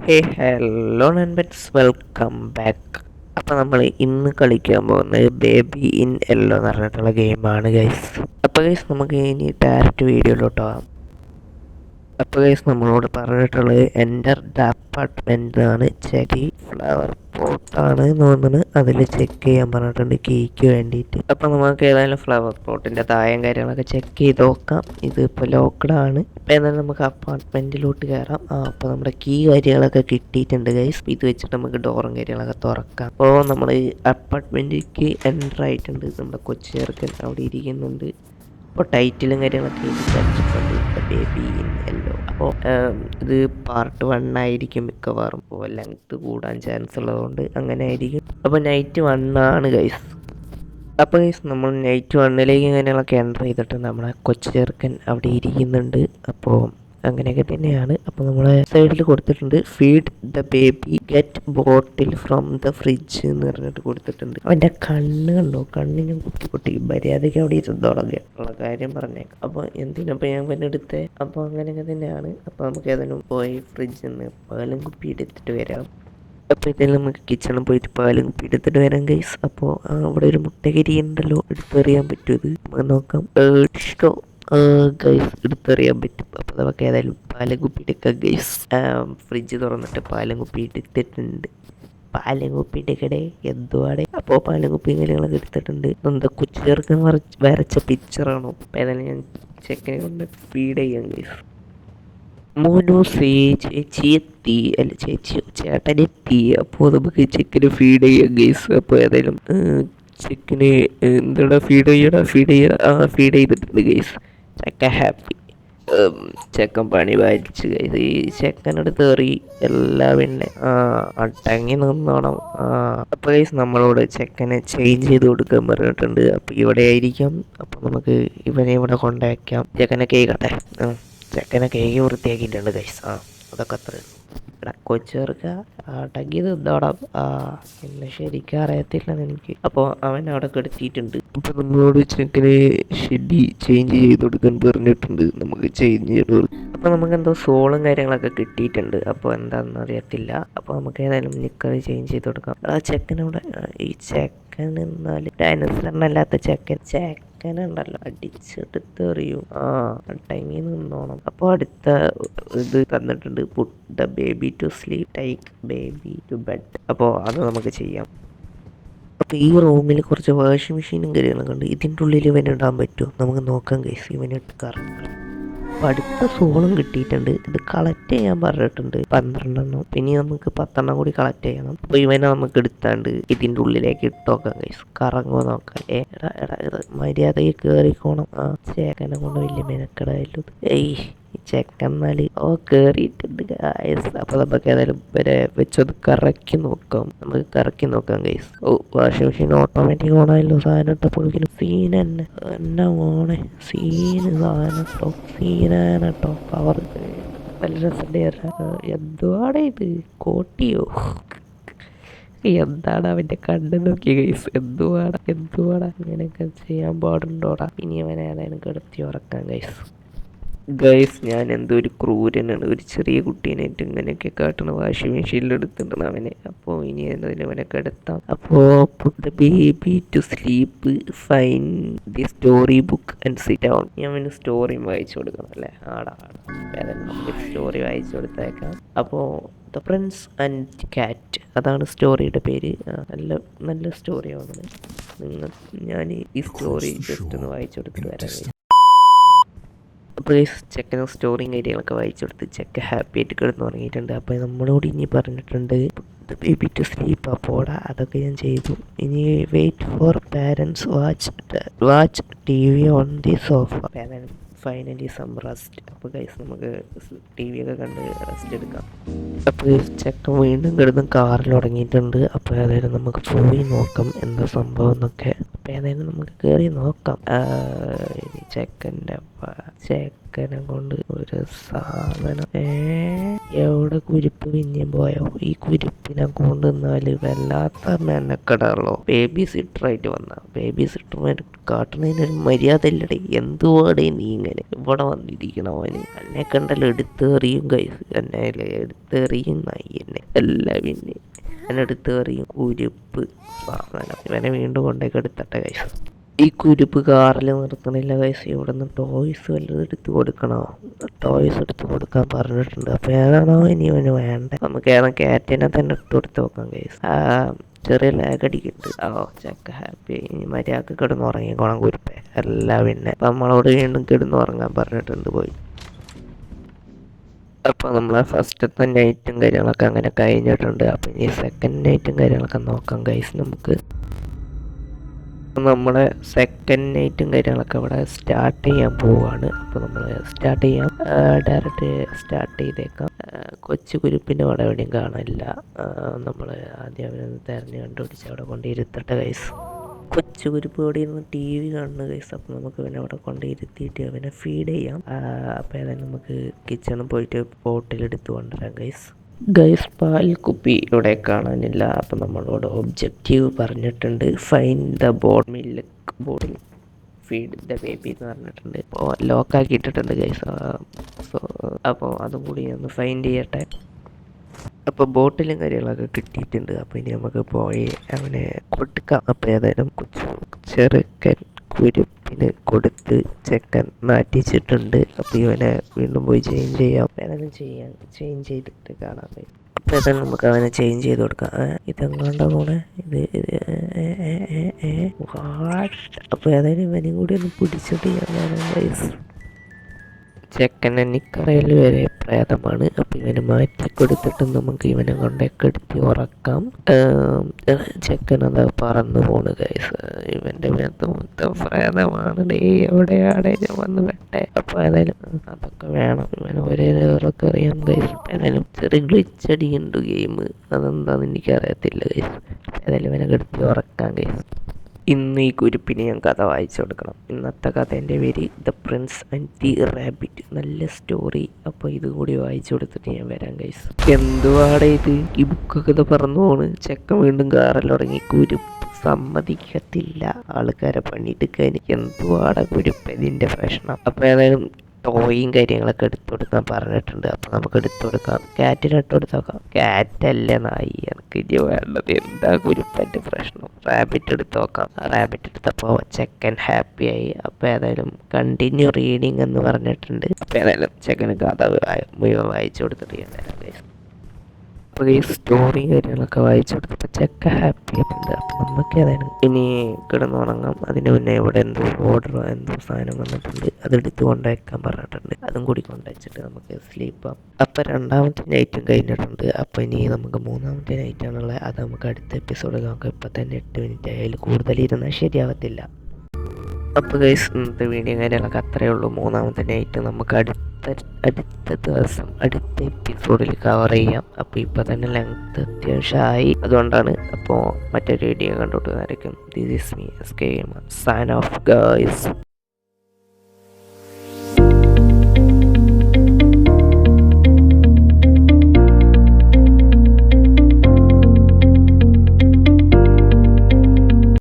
Hello നൻപറ്റ്സ്, welcome back. അപ്പോൾ നമ്മൾ ഇന്ന് കളിക്കാൻ പോകുന്നത് ബേബി ഇൻ യെല്ലോ എന്ന് പറഞ്ഞിട്ടുള്ള ഗെയിമാണ് ഗൈസ്. അപ്പോൾ ഗൈസ് നമുക്ക് ഇനി ഡയറക്റ്റ് വീഡിയോയിലോട്ട് പോകാം. അപ്പോൾ ഗൈസ് നമ്മളോട് പറഞ്ഞിട്ടുള്ളത് എൻ്റർ ദ അപ്പാർട്ട്മെൻ്റ് ആണ്. ചെക്ക് ഫ്ലവർ പോട്ടാണ് തോന്നുന്നത്, അതിൽ ചെക്ക് ചെയ്യാൻ പറഞ്ഞിട്ടുണ്ട് കീക്ക് വേണ്ടിയിട്ട്. അപ്പോൾ നമുക്ക് ഏതായാലും ഫ്ലവർ പോട്ടിൻ്റെ തായം കാര്യങ്ങളൊക്കെ ചെക്ക് ചെയ്ത് നോക്കാം. ഇതിപ്പോൾ ലോക്ക്ഡാണ്. ഇപ്പോൾ ഏതായാലും നമുക്ക് അപ്പാർട്ട്മെൻറ്റിലോട്ട് കയറാം. അപ്പോൾ നമ്മുടെ കീ കാര്യങ്ങളൊക്കെ കിട്ടിയിട്ടുണ്ട് ഗൈസ്. ഇത് വെച്ചിട്ട് നമുക്ക് ഡോറും കാര്യങ്ങളൊക്കെ തുറക്കാം. അപ്പോൾ നമ്മൾ അപ്പാർട്ട്മെൻറ്റിലേക്ക് എൻ്റർ ആയിട്ടുണ്ട്. നമ്മുടെ കൊച്ചു ചെറുക്കൻ അവിടെ ഇരിക്കുന്നുണ്ട്. അപ്പോൾ ടൈറ്റിലും കാര്യങ്ങളൊക്കെ വെച്ചിട്ടുണ്ട് ബേബി ഇൻ യെല്ലോ. അപ്പോൾ ഇത് പാർട്ട് 1 ആയിരിക്കും മിക്കവാറും. അപ്പോൾ ലെങ്ത്ത് കൂടാൻ ചാൻസ് ഉള്ളതുകൊണ്ട് അങ്ങനെ ആയിരിക്കും. അപ്പോൾ നൈറ്റ് 1 ആണ് ഗൈസ്. അപ്പോൾ ഗൈസ് നമ്മൾ നൈറ്റ് 1ലേക്ക് കാര്യങ്ങളൊക്കെ എൻ്റർ ചെയ്തിട്ട് നമ്മളെ കൊച്ചു ചെറുക്കൻ അവിടെ ഇരിക്കുന്നുണ്ട്. അപ്പോൾ അങ്ങനെയൊക്കെ തന്നെയാണ്. അപ്പോൾ നമ്മളെ സൈഡിൽ കൊടുത്തിട്ടുണ്ട് feed the baby, get bottle from the fridge എന്ന് പറഞ്ഞിട്ട് കൊടുത്തിട്ടുണ്ട്. അവൻ്റെ കണ്ണ് കണ്ടോ, കണ്ണിന് കുട്ടി മര്യാദയ്ക്ക് അവിടെ ഇരുന്നോളെ ഉള്ള കാര്യം പറഞ്ഞേക്കാം. അപ്പോൾ എന്തിനപ്പോൾ ഞാൻ പിന്നെ എടുത്തേ. അപ്പോൾ അങ്ങനെയൊക്കെ തന്നെയാണ്. അപ്പോൾ നമുക്ക് ഏതെങ്കിലും പോയി ഫ്രിഡ്ജിൽ നിന്ന് പാലും കുപ്പി എടുത്തിട്ട് വരാം. അപ്പോൾ ഇതെല്ലാം നമുക്ക് കിച്ചണിൽ പോയിട്ട് പാലും കുപ്പി എടുത്തിട്ട് വരാം ഗൈസ്. അപ്പോൾ അവിടെ ഒരു മുട്ടക്കരി ഉണ്ടല്ലോ, എടുത്തെറിയാൻ പറ്റും. ഇത് നമുക്ക് നോക്കാം. ഇഷ്ടോ ഗൈസ് എടുത്തെറിയാൻ പറ്റും. അപ്പോൾ നമുക്ക് ഏതായാലും പാലും കുപ്പി എടുക്കാം ഗൈസ്. ഫ്രിഡ്ജ് തുറന്നിട്ട് പാലും കുപ്പി എടുത്തിട്ടുണ്ട്. പാലും കുപ്പിയുടെ കട എന്തുവാടെ. അപ്പോൾ പാലും കുപ്പി കാര്യങ്ങളൊക്കെ എടുത്തിട്ടുണ്ട്. എന്താ കൊച്ചു ചേർക്കാൻ വരച്ച പിക്ചറാണോ. അപ്പോൾ ഏതായാലും ഞാൻ ചെക്കനെ കൊണ്ട് ഫീഡ് ചെയ്യാം ഗൈസ്. മോനു ചേച്ചി എത്തി, അല്ല ചേച്ചിയോ ചേട്ടനെത്തി. അപ്പോൾ നമുക്ക് ചെക്കന് ഫീഡ് ചെയ്യാം ഗൈസ്. അപ്പോൾ ഏതായാലും ചെക്കന് എന്താ ഫീഡ് ചെയ്യണം, ഫീഡ് ചെയ്തിട്ടുണ്ട് ഗൈസ്. ചെക്കൻ ഹാപ്പി. ചെക്കൻ പണി വായിച്ച് ഗൈസ്. ഈ ചെക്കനോട് തെറി എല്ലാ പിന്നെ അടങ്ങി നിന്നോണം. അപ്പോൾ ഗൈസ് നമ്മളോട് ചെക്കനെ ചേഞ്ച് ചെയ്ത് കൊടുക്കാൻ പറഞ്ഞിട്ടുണ്ട്. അപ്പോൾ ഇവിടെ ആയിരിക്കാം. അപ്പോൾ നമുക്ക് ഇവനെ ഇവിടെ കൊണ്ടുവയ്ക്കാം. ചെക്കനെ കേൾക്കട്ടെ. ചെക്കനെ കേക്ക് വൃത്തിയാക്കിയിട്ടുണ്ട് ഗൈസ്. അതൊക്കെ അത്രേ ഉള്ളൂ. ഇവിടെ കൊച്ചേർക്ക അടങ്ങിയത് എന്തോടാ. എന്നെ ശരിക്കും അറിയത്തില്ല എനിക്ക്. അപ്പോൾ അവൻ അവിടെ കിടത്തിയിട്ടുണ്ട്. അപ്പോൾ നമ്മളോട് ചെക്കനെ ഷെഡി ചേഞ്ച് ചെയ്ത് കൊടുക്കാൻ പറഞ്ഞിട്ടുണ്ട്. നമുക്ക് ചേഞ്ച് ചെയ്ത്. അപ്പോൾ നമുക്ക് എന്തോ സോളും കാര്യങ്ങളൊക്കെ കിട്ടിയിട്ടുണ്ട്. അപ്പോൾ എന്താണെന്ന് അറിയത്തില്ല. അപ്പോൾ നമുക്ക് ഏതായാലും നിക്കർ ചേഞ്ച് ചെയ്ത് കൊടുക്കാം. ചെക്കനവിടെ ഈ ചെക്കൻ എന്നാൽ ഡൈനോസറിനല്ലാത്ത ചെക്കനുണ്ടല്ലോ, അടിച്ചെടുത്തെറിയും. ടൈങ്ങി നിന്നോണം. അപ്പോൾ അടുത്ത ഇത് തന്നിട്ടുണ്ട്, put the baby to sleep, take baby to bed. അപ്പോൾ അത് നമുക്ക് ചെയ്യാം. അപ്പോൾ ഈ റൂമിൽ കുറച്ച് വാഷിംഗ് മെഷീനും കാര്യങ്ങളൊക്കെ ഉണ്ട്. ഇതിൻ്റെ ഉള്ളിൽ ഇവനിടാൻ പറ്റുമോ നമുക്ക് നോക്കാം ഗൈസ്. ഇവനിട്ട് കറങ്ങാം. അപ്പോൾ അടുത്ത സോളും കിട്ടിയിട്ടുണ്ട്. ഇത് കളക്ട് ചെയ്യാൻ പറഞ്ഞിട്ടുണ്ട് 12 എണ്ണം. പിന്നെ നമുക്ക് 10 എണ്ണം കൂടി കളക്ട് ചെയ്യണം. അപ്പോൾ ഇവനെ നമുക്ക് എടുത്താണ്ട് ഇതിൻ്റെ ഉള്ളിലേക്ക് ഇട്ടോക്കാം ഗൈസ്. കറങ്ങുമോ നോക്കാം. എടാ മര്യാദയ്ക്ക് കയറിക്കോണം. ചേക്കനെ കൊണ്ട് വലിയ മെനക്കെടായാലും. ചെക്കന്നാൽ കയറിയിട്ടുണ്ട് ഗൈസ്. അപ്പോൾ നമുക്ക് ഏതായാലും വരെ വെച്ചത് കറക്കി നോക്കാം. നമുക്ക് കറക്കി നോക്കാം ഗൈസ്. വാഷിംഗ് മെഷീൻ ഓട്ടോമാറ്റിക് ഓണായല്ലോ. സാധനം ഇട്ടപ്പോഴേക്കും സീൻ എന്നെ ഓണേ സീന് സാധനം കേട്ടോ. സീനാണ് കേട്ടോ. പവർ നല്ല രസമുണ്ട്. എന്തുവാടെ ഇത്, കോട്ടിയോ എന്താണ് അവൻ്റെ കണ്ണ് നോക്കിയ ഗൈസ്. എന്തുവാടാ ഇങ്ങനെയൊക്കെ ചെയ്യാൻ പാടുണ്ടോടാ. ഇനി അവനെ ഏതായാലും കിടത്തി ഉറക്കാം ഗൈസ്. ഞാൻ എന്തോ ഒരു ക്രൂരനാണ്. ഒരു ചെറിയ കുട്ടീനായിട്ട് ഇങ്ങനെയൊക്കെ കാട്ടണം. വാഷിംഗ് മെഷീനിൽ എടുത്തിട്ടാണ് അവനെ. അപ്പോൾ ഇനി എന്തായാലും അവനെ കിടത്താം. അപ്പോൾ put the baby to sleep, find the story book and sit down. ഞാൻ അവന് സ്റ്റോറിയും വായിച്ചു കൊടുക്കണം അല്ലേ. ഏതായാലും സ്റ്റോറി വായിച്ചു കൊടുത്തേക്കാം. അപ്പോൾ ദ പ്രിൻസ് ആൻഡ് കാറ്റ്, അതാണ് സ്റ്റോറിയുടെ പേര്. നല്ല സ്റ്റോറിയാണ്. ഞാൻ ഈ സ്റ്റോറി ജസ്റ്റ് ഒന്ന് വായിച്ചു കൊടുത്തിട്ട് വരാം. അപ്പോൾ ചെക്കന് സ്റ്റോറിയും കാര്യങ്ങളൊക്കെ വായിച്ചു കൊടുത്ത് ചെക്ക ഹാപ്പി ആയിട്ട് കിടന്ന് തുടങ്ങിയിട്ടുണ്ട്. അപ്പോൾ നമ്മളോട് ഇനി പറഞ്ഞിട്ടുണ്ട് ബേബി ടു സ്ലീപ്പ്. അപ്പോൾ അതൊക്കെ ഞാൻ ചെയ്തു. ഇനി wait for parents, watch TV on the sofa. Finally some rest. അപ്പോൾ ഗൈസ് നമുക്ക് TV ഒക്കെ കണ്ട് റെസ്റ്റ് എടുക്കാം. അപ്പോൾ ചെക്കൻ വീണ്ടും കിടന്ന് കാറിൽ തുടങ്ങിയിട്ടുണ്ട്. അപ്പോൾ അതായത് നമുക്ക് പോയി നോക്കാം എന്താ സംഭവം എന്നൊക്കെ. അപ്പോൾ ഏതായാലും നമുക്ക് കയറി നോക്കാം. ഇനി ചെക്കനെ കൊണ്ട് ഒരു സാധനം എവിടെ കുരിപ്പ് പിന്നെയും പോയോ? ഈ കുരിപ്പിനെ കൊണ്ടുവന്നാല് വല്ലാത്ത മെനക്കെടാണല്ലോ. ബേബി സിറ്ററായിട്ട് വന്ന ബേബി സിറ്റർ കാട്ടുന്നതിനൊരു മര്യാദ ഇല്ലടേ. എന്തുവാടേ നീ ഇങ്ങനെ ഇവിടെ വന്നിരിക്കണവന്? എന്നെ കണ്ടല്ലോ എടുത്തെറിയും കൈസ്, എന്നെ എടുത്തെറിയും നായി എന്നെ എല്ലാം. പിന്നെ എന്നെ എടുത്തെറിയും കുരിപ്പ് സാധനം. ഇവനെ വീണ്ടും കൊണ്ടേക്ക് എടുത്തട്ടെ കൈസ്. ഈ കുരിപ്പ് കാറിൽ നിർത്തണില്ല കൈസ്. ഇവിടെ നിന്ന് ടോയ്സ് വല്ലതും എടുത്ത് കൊടുക്കണോ? ടോയ്സ് എടുത്ത് കൊടുക്കാൻ പറഞ്ഞിട്ടുണ്ട്. അപ്പോൾ ഏതാണോ ഇനി അവന് വേണ്ട? നമുക്ക് ഏതാ ക്യാറ്റിനെ തന്നെ ഇട്ട് കൊടുത്ത് നോക്കാം കൈസ്. ചെറിയ ലാഗ് അടിക്കുന്നുണ്ട്. ചെക്ക ഹാപ്പി. ഇനി മര്യാദക്ക് കിടന്നുറങ്ങിക്കോണം കുരിപ്പേ എല്ലാം. പിന്നെ അപ്പം നമ്മളോട് വീണ്ടും കിടന്നുറങ്ങാൻ പറഞ്ഞിട്ടുണ്ട് പോയി. അപ്പോൾ നമ്മളെ ഫസ്റ്റത്തെ നൈറ്റും കാര്യങ്ങളൊക്കെ അങ്ങനെ കഴിഞ്ഞിട്ടുണ്ട്. അപ്പം ഇനി സെക്കൻഡ് നൈറ്റും കാര്യങ്ങളൊക്കെ നോക്കാം ഗൈസ് നമുക്ക്. നമ്മുടെ സെക്കൻഡ് നൈറ്റും കാര്യങ്ങളൊക്കെ ഇവിടെ സ്റ്റാർട്ട് ചെയ്യാൻ പോവുകയാണ്. അപ്പോൾ നമ്മൾ സ്റ്റാർട്ട് ചെയ്യാം. ഡയറക്റ്റ് സ്റ്റാർട്ട് ചെയ്തേക്കാം. കൊച്ചു കുരുപ്പിൻ്റെ അവിടെ എവിടെയും കാണില്ല. നമ്മൾ ആദ്യം അവനൊന്ന് തിരഞ്ഞ് കണ്ടുപിടിച്ച് അവിടെ കൊണ്ട് ഇരുത്തട്ടെ ഗൈസ്. കൊച്ചു കുരുപ്പ് ഇവിടെ ഇരുന്ന് ടി വി കാണുന്ന ഗൈസ്. അപ്പോൾ നമുക്ക് ഇവനെ അവിടെ കൊണ്ട് ഇരുത്തിയിട്ട് അവനെ ഫീഡ് ചെയ്യാം. അപ്പോൾ ഏതായാലും നമുക്ക് കിച്ചണിൽ പോയിട്ട് ബോട്ടിലെടുത്ത് കൊണ്ടുവരാം ഗൈസ്. പാൽ കുപ്പി ഇവിടെ കാണാനില്ല. അപ്പം നമ്മളോട് ഒബ്ജക്റ്റീവ് പറഞ്ഞിട്ടുണ്ട്. Find the milk bottle feed the baby എന്ന് പറഞ്ഞിട്ടുണ്ട്. അപ്പോൾ ലോക്കാക്കിയിട്ടിട്ടുണ്ട് ഗൈസ്. അപ്പോൾ അതും കൂടി ഒന്ന് ഫൈൻഡ് ചെയ്യട്ടെ. അപ്പോൾ ബോട്ടിലും കാര്യങ്ങളൊക്കെ കിട്ടിയിട്ടുണ്ട്. അപ്പോൾ ഇനി നമുക്ക് പോയി അവനെ കൊടുക്കാം. അപ്പോൾ ഏതായാലും ചെറുക്കൻ കുരുപ്പിന് കൊടുത്ത് ചെക്കൻ മാറ്റിച്ചിട്ടുണ്ട്. അപ്പോൾ ഇവനെ വീണ്ടും പോയി ചേഞ്ച് ചെയ്യാം. ഏതായാലും ചേഞ്ച് ചെയ്തിട്ട് കാണാൻ പറ്റും. അപ്പോൾ ഏതായാലും നമുക്ക് അവനെ ചേഞ്ച് ചെയ്ത് കൊടുക്കാം. ഇതെങ്ങാണ്ട പോണേ ഇത്. അപ്പോൾ ഏതായാലും ഇവനെയും കൂടി ഒന്ന് പിടിച്ചിട്ട് ഞാൻ ചെക്കനെ നിക്കറയിൽ വരെ പ്രേതമാണ്. അപ്പോൾ ഇവനെ മാറ്റി കൊടുത്തിട്ട് നമുക്ക് ഇവനെ കൊണ്ടൊക്കെ എടുത്ത് ഉറക്കാം. ചെക്കനത് പറന്നു പോണ് ഗൈസ്. ഇവൻ്റെ മേത്ത് മൊത്തം പ്രേതമാണ്. എവിടെയാടെ ഞാൻ വന്ന് വെട്ടെ. അപ്പോൾ ഏതായാലും അതൊക്കെ വേണം. ഇവന് ഒരേ ലെവലൊക്കെ അറിയാം ഗൈസ്. ഏതായാലും ചെറിയ ഗ്ലിച്ചടിയുണ്ട് ഗെയിം. അതെന്താണെന്ന് എനിക്കറിയത്തില്ല ഗൈസ്. ഏതായാലും ഇവനെ എടുത്ത് ഉറക്കാം ഗൈസ്. ഇന്ന് ഈ കുരുപ്പിന് ഞാൻ കഥ വായിച്ചു കൊടുക്കണം. ഇന്നത്തെ കഥേൻ്റെ പേര് the Prince and the rabbit. നല്ല സ്റ്റോറി. അപ്പോൾ ഇത് കൂടി വായിച്ചു കൊടുത്തിട്ട് ഞാൻ വരാം ഗൈസ്. എന്തുവാടെ ഇത്? ഈ ബുക്കൊക്കെ ഇത് പറന്നു പോണ്. ചെക്കൻ വീണ്ടും കാറിൽ തുടങ്ങി. കുരുപ്പ് സമ്മതിക്കത്തില്ല ആൾക്കാരെ പണിയെടുക്കാൻ. എന്തുവാടെ കുരുപ്പ് ഇതിൻ്റെ പ്രശ്നം? അപ്പോൾ ഏതായാലും ടോയും കാര്യങ്ങളൊക്കെ എടുത്തു കൊടുക്കാൻ പറഞ്ഞിട്ടുണ്ട്. അപ്പോൾ നമുക്ക് എടുത്തു കൊടുക്കാം. ക്യാറ്റിന് ഇട്ട് കൊടുത്തോക്കാം. ക്യാറ്റല്ലേ നായി. എനിക്ക് ഇനി വേണ്ടത് എന്താ കുരുപ്പൻ്റെ പ്രശ്നം? റാബിറ്റ് എടുത്ത് നോക്കാം. റാബിറ്റ് എടുത്തപ്പോൾ ചെക്കൻ ഹാപ്പി ആയി. അപ്പോൾ ഏതായാലും കണ്ടിന്യൂ റീഡിങ് എന്ന് പറഞ്ഞിട്ടുണ്ട്. അപ്പോൾ ഏതായാലും ചെക്കന് കഥ മുഴുവൻ വായിച്ചു കൊടുത്തിട്ട് ഞാൻ തരാം ഗൈസ്. അപ്പോൾ ഈ സ്റ്റോറി കാര്യങ്ങളൊക്കെ വായിച്ചു കൊടുത്തപ്പോൾ ചെക്ക ഹാപ്പി ആയിട്ടുണ്ട്. അപ്പോൾ നമുക്ക് ഏതായാലും ഇനി കിടന്നുറങ്ങാം. അതിന് മുന്നേ ഇവിടെ എന്തോ സാധനം വന്നിട്ടുണ്ട്. അതെടുത്ത് കൊണ്ടുവയ്ക്കാൻ പറഞ്ഞിട്ടുണ്ട്. അതും കൂടി കൊണ്ടുവച്ചിട്ട് നമുക്ക് സ്ലീപ്പാം. അപ്പോൾ രണ്ടാമത്തെ നൈറ്റും കഴിഞ്ഞിട്ടുണ്ട്. അപ്പോൾ ഇനി നമുക്ക് മൂന്നാമത്തെ നൈറ്റാണുള്ളത്. അത് നമുക്ക് അടുത്ത എപ്പിസോഡ് നോക്കാം. ഇപ്പം തന്നെ 8 മിനിറ്റ് ആയാലും കൂടുതൽ ഇരുന്നാൽ ശരിയാവത്തില്ല. അപ്പോൾ ഗൈസ് ഇന്നത്തെ വീഡിയോ കാര്യങ്ങളൊക്കെ അത്രയേ ഉള്ളൂ. മൂന്നാമത്തെ നൈറ്റ് നമുക്ക് അടുത്ത ദിവസം അടുത്ത എപ്പിസോഡിൽ കവർ ചെയ്യാം. അപ്പോൾ ഇപ്പോൾ തന്നെ ലെങ്ത് അത്യാവശ്യമായി. അതുകൊണ്ടാണ്. അപ്പോൾ മറ്റൊരു വീഡിയോ കണ്ടോട്ട് വരയ്ക്കും. This is me SK sign off guys.